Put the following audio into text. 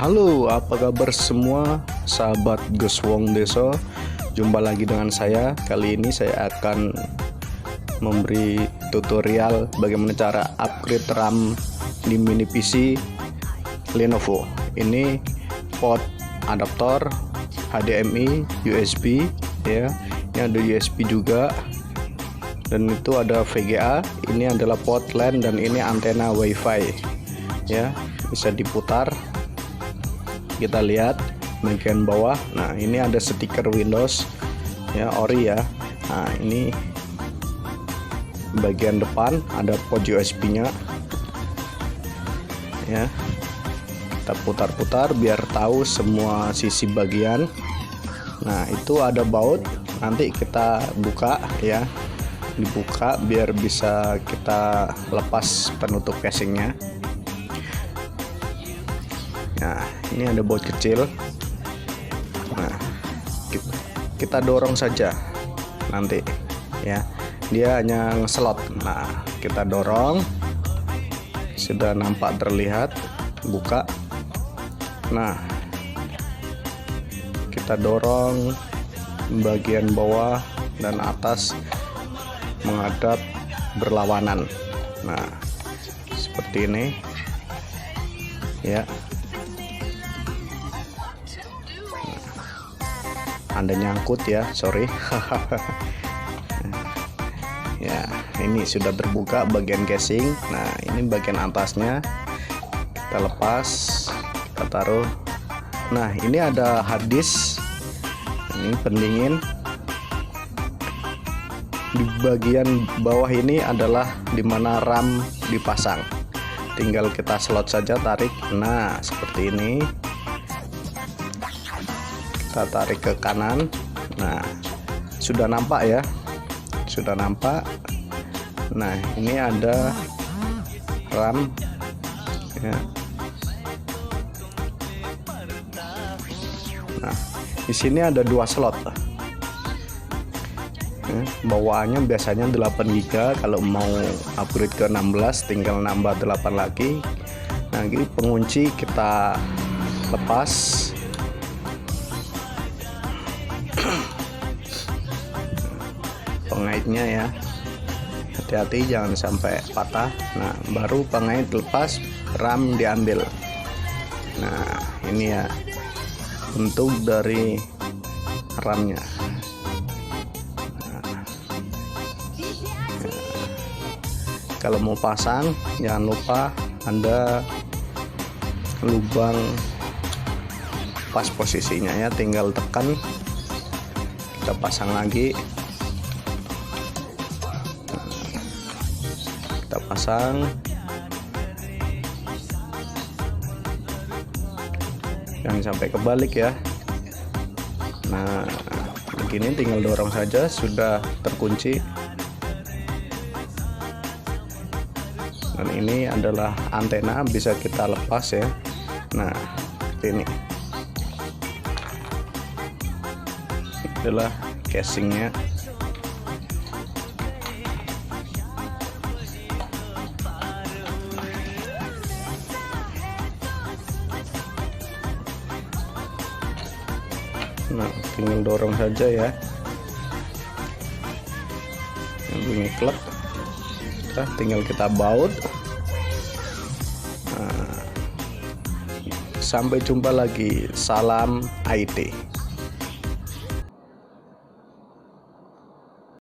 Halo, apa kabar semua sahabat Gus Wong Deso? Jumpa lagi dengan saya. Kali ini saya akan memberi tutorial bagaimana cara upgrade RAM di mini PC Lenovo. Ini port adaptor HDMI, USB ya. Ini ada USB juga. Dan itu ada VGA. Ini adalah port LAN dan ini antena WiFi. Ya, bisa diputar. Kita lihat bagian bawah. Nah, ini ada stiker Windows ya, ori ya. Nah, ini bagian depan ada port USB-nya ya. Kita putar-putar biar tahu semua sisi bagian. Nah, itu ada baut. Nanti kita buka ya. Dibuka biar bisa kita lepas penutup casingnya. Nah, ini ada baut kecil. Nah, kita dorong saja nanti ya. Dia hanya ngeslot. Nah, kita dorong. Sudah nampak terlihat. Buka. Nah, kita dorong bagian bawah dan atas menghadap berlawanan. Nah, seperti ini ya. Anda nyangkut ya, sorry. Ya, ini sudah terbuka bagian casing. Nah, ini bagian atasnya kita lepas, kita taruh. Nah, ini ada hard disk. Ini pendingin. Di bagian bawah ini adalah dimana RAM dipasang. Tinggal kita slot saja, tarik. Nah, seperti ini. Kita tarik ke kanan. Nah, sudah nampak ya, sudah nampak. Nah, ini ada RAM ya. Nah, di sini ada dua slot ya, bawaannya biasanya 8 GB. Kalau mau upgrade ke 16 tinggal nambah 8 lagi. Nah, ini pengunci kita lepas. Pengaitnya ya, hati-hati jangan sampai patah. Nah, baru pengait lepas, RAM diambil. Nah, ini ya bentuk dari RAM-nya. Nah, kalau mau pasang jangan lupa Anda lubang pas posisinya ya, tinggal tekan, kita pasang lagi. Kita pasang. Jangan sampai kebalik ya. Nah, begini tinggal dorong saja, sudah terkunci. Dan ini adalah antena, bisa kita lepas ya. Nah, seperti ini. Ini adalah casingnya. Nah, tinggal dorong saja ya. Bunyi klek. Nah, tinggal kita baut. Nah, sampai jumpa lagi. Salam IT.